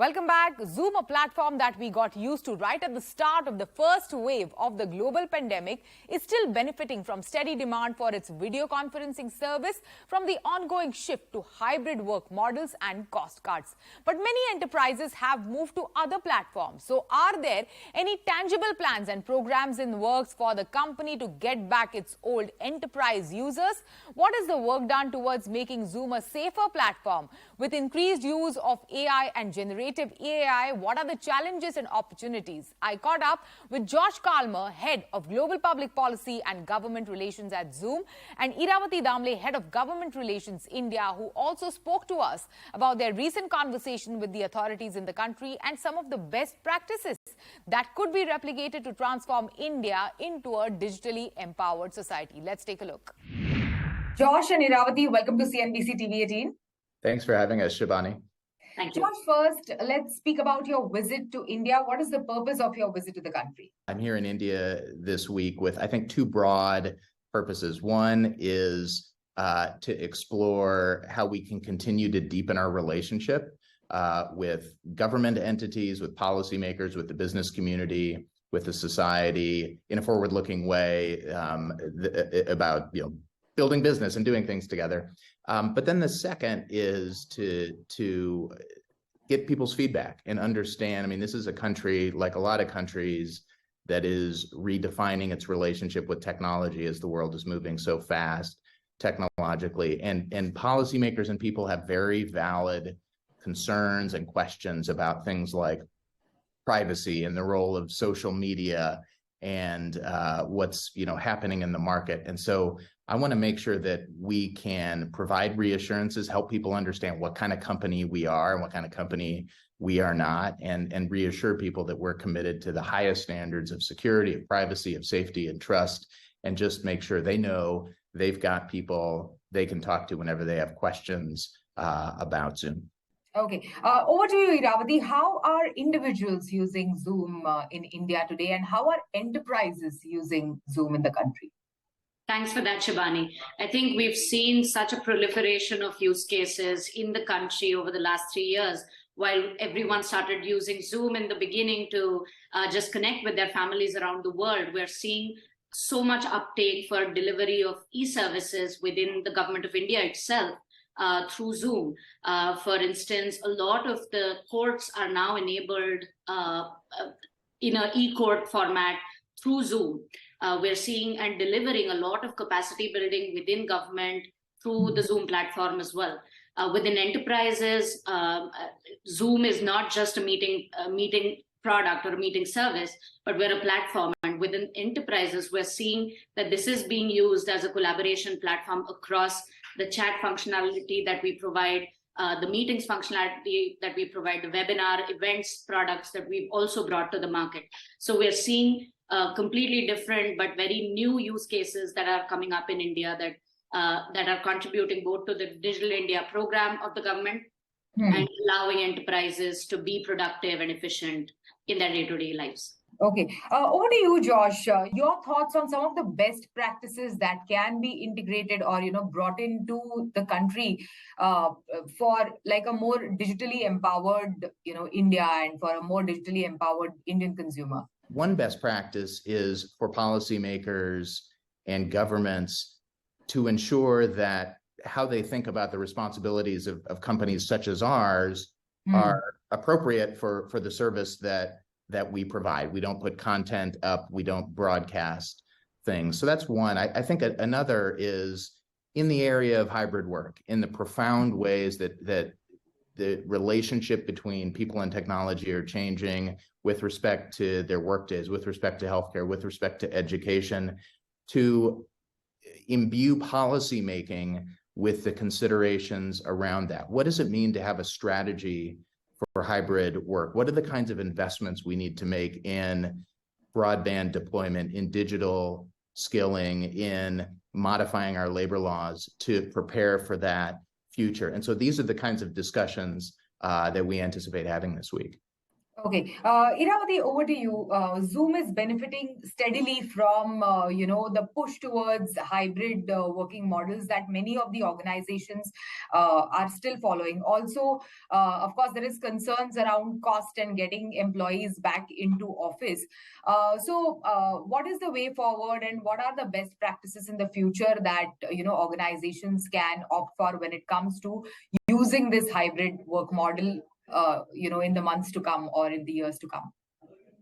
Welcome back. Zoom, a platform that we got used to right at the start of the first wave of the global pandemic, is still benefiting from steady demand for its video conferencing service from the ongoing shift to hybrid work models and cost cuts. But many enterprises have moved to other platforms. So are there any tangible plans and programs in the works for the company to get back its old enterprise users? What is the work done towards making Zoom a safer platform with increased use of AI and generative AI? What are the challenges and opportunities? I caught up with Josh Kallmer, Head of Global Public Policy and Government Relations at Zoom, and Iravati Damle, Head of Government Relations India, who also spoke to us about their recent conversation with the authorities in the country and some of the best practices that could be replicated to transform India into a digitally empowered society. Let's take a look. Josh and Iravati, welcome to CNBC-TV18. Thanks for having us, Shibani. Thank you. Josh, first, let's speak about your visit to India. What is the purpose of your visit to the country? I'm here in India this week with, I think, two broad purposes. One is to explore how we can continue to deepen our relationship with government entities, with policymakers, with the business community, with the society in a forward-looking way about building business and doing things together. But then the second is to get people's feedback and understand. I mean, this is a country, like a lot of countries, that is redefining its relationship with technology as the world is moving so fast technologically. And policymakers and people have very valid concerns and questions about things like privacy and the role of social media and what's happening in the market. And so I want to make sure that we can provide reassurances, help people understand what kind of company we are and what kind of company we are not, and reassure people that we're committed to the highest standards of security, of privacy, of safety, and trust, and just make sure they know they've got people they can talk to whenever they have questions about Zoom. Okay. Over to you, Iravati. How are individuals using Zoom in India today, and how are enterprises using Zoom in the country? Thanks for that, Shibani. I think we've seen such a proliferation of use cases in the country over the last 3 years. While everyone started using Zoom in the beginning to just connect with their families around the world, we're seeing so much uptake for delivery of e-services within the government of India itself through Zoom. For instance, a lot of the courts are now enabled in an e-court format through Zoom. We're seeing and delivering a lot of capacity building within government through the Zoom platform as well. Within enterprises, Zoom is not just a meeting product or a meeting service, but we're a platform. And within enterprises, we're seeing that this is being used as a collaboration platform across the chat functionality that we provide, the meetings functionality that we provide, the webinar events products that we've also brought to the market. So we're seeing completely different but very new use cases that are coming up in India that are contributing both to the Digital India program of the government and allowing enterprises to be productive and efficient in their day-to-day lives. Okay. Over to you, Josh. Your thoughts on some of the best practices that can be integrated or, brought into the country for like a more digitally empowered, India, and for a more digitally empowered Indian consumer? One best practice is for policymakers and governments to ensure that how they think about the responsibilities of companies such as ours are appropriate for the service that we provide. We don't put content up, we don't broadcast things. So that's one. I think another is in the area of hybrid work, in the profound ways that the relationship between people and technology are changing with respect to their workdays, with respect to healthcare, with respect to education, to imbue policymaking with the considerations around that. What does it mean to have a strategy for hybrid work? What are the kinds of investments we need to make in broadband deployment, in digital skilling, in modifying our labor laws to prepare for that future? And so these are the kinds of discussions that we anticipate having this week. Okay, Iravati, over to you. Zoom is benefiting steadily from, the push towards hybrid working models that many of the organizations are still following. Also, of course, there is concerns around cost and getting employees back into office. What is the way forward, and what are the best practices in the future that organizations can opt for when it comes to using this hybrid work model in the months to come or in the years to come?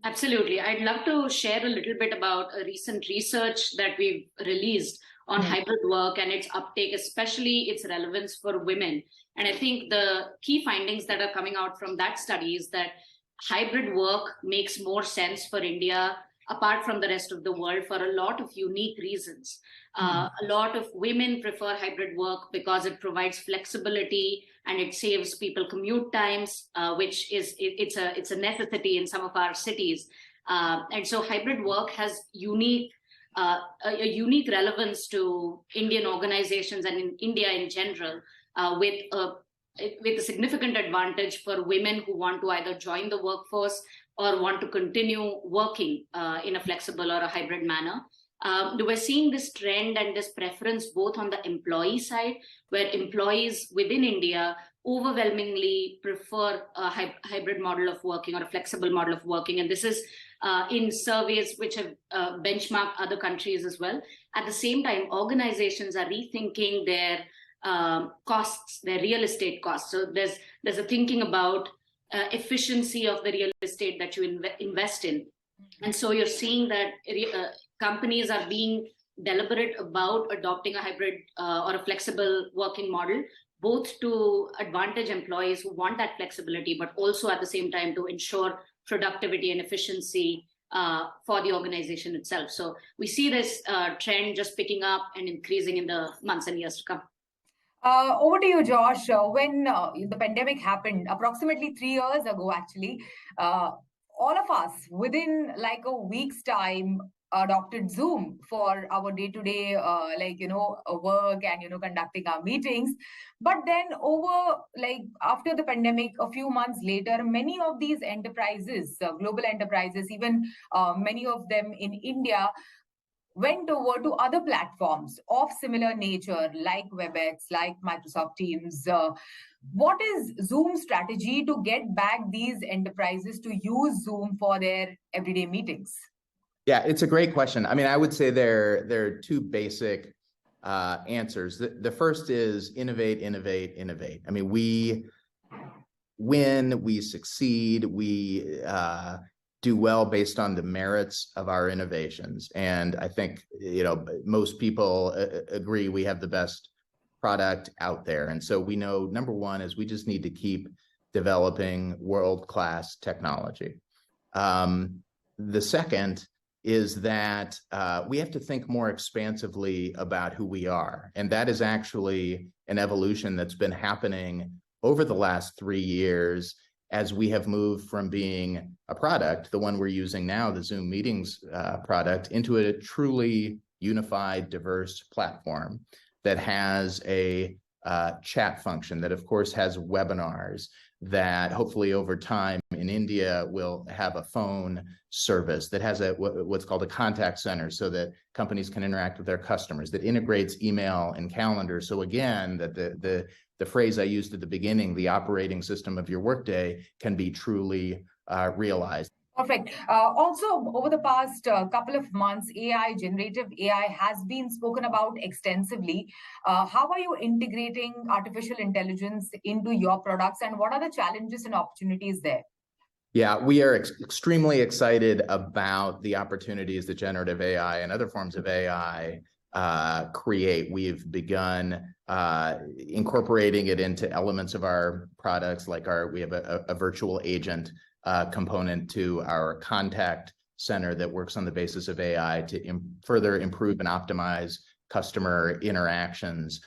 Absolutely. I'd love to share a little bit about a recent research that we've released on hybrid work and its uptake, especially its relevance for women. And I think the key findings that are coming out from that study is that hybrid work makes more sense for India apart from the rest of the world for a lot of unique reasons. A lot of women prefer hybrid work because it provides flexibility and it saves people commute times, which is it's a necessity in some of our cities. And so hybrid work has a unique relevance to Indian organizations and in India in general, with a significant advantage for women who want to either join the workforce or want to continue working in a flexible or a hybrid manner. We're seeing this trend and this preference both on the employee side, where employees within India overwhelmingly prefer a hybrid model of working or a flexible model of working. And this is in surveys which have benchmarked other countries as well. At the same time, organizations are rethinking their costs, their real estate costs. So there's a thinking about efficiency of the real estate that you invest in. And so you're seeing that companies are being deliberate about adopting a hybrid or a flexible working model, both to advantage employees who want that flexibility, but also at the same time to ensure productivity and efficiency for the organization itself. So we see this trend just picking up and increasing in the months and years to come. Over to you, Josh. When the pandemic happened, approximately 3 years ago, actually, all of us within like a week's time adopted Zoom for our day-to-day work and conducting our meetings. But then after the pandemic, a few months later, many of these enterprises, global enterprises, even many of them in India, went over to other platforms of similar nature like WebEx, like Microsoft Teams. What is Zoom's strategy to get back these enterprises to use Zoom for their everyday meetings? Yeah, it's a great question. I mean, I would say there are two basic answers. The first is innovate, innovate, innovate. I mean, we win, we succeed, we do well based on the merits of our innovations. And I think, most people agree we have the best product out there. And so we know, number one is we just need to keep developing world-class technology. The second is that we have to think more expansively about who we are. And that is actually an evolution that's been happening over the last 3 years as we have moved from being a product, the one we're using now, the Zoom Meetings product, into a truly unified, diverse platform that has a chat function, that of course has webinars, that hopefully over time in India will have a phone service, that has what's called a contact center so that companies can interact with their customers, that integrates email and calendar. So again, that the phrase I used at the beginning, the operating system of your workday, can be truly realized. Perfect. Also, over the past couple of months, generative AI has been spoken about extensively. How are you integrating artificial intelligence into your products, and what are the challenges and opportunities there? Yeah, we are extremely excited about the opportunities that generative AI and other forms of AI create. We've begun incorporating it into elements of our products, like we have a virtual agent component to our contact center that works on the basis of AI to further improve and optimize customer interactions.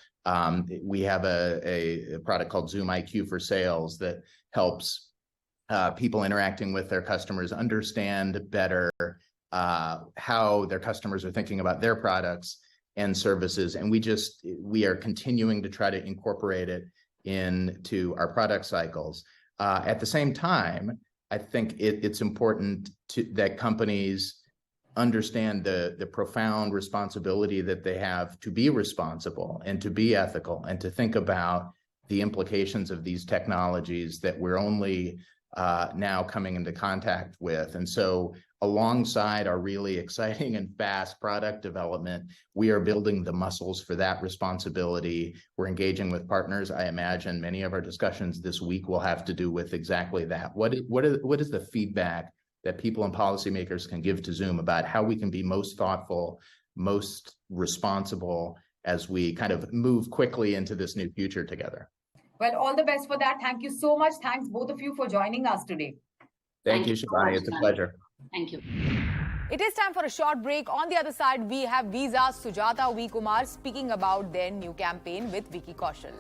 We have a product called Zoom IQ for Sales that helps people interacting with their customers understand better how their customers are thinking about their products and services. And we are continuing to try to incorporate it into our product cycles. At the same time, I think it's important that companies understand the profound responsibility that they have to be responsible and to be ethical and to think about the implications of these technologies that we're only now coming into contact with. And so alongside our really exciting and fast product development, we are building the muscles for that responsibility. We're engaging with partners. I imagine many of our discussions this week will have to do with exactly that. What is the feedback that people and policymakers can give to Zoom about how we can be most thoughtful, most responsible as we kind of move quickly into this new future together? Well, all the best for that. Thank you so much. Thanks both of you for joining us today. Thank you, Shivani. It's a pleasure. Thank you. It is time for a short break. On the other side, we have Visa's Sujata V. Kumar speaking about their new campaign with Vicky Kaushal.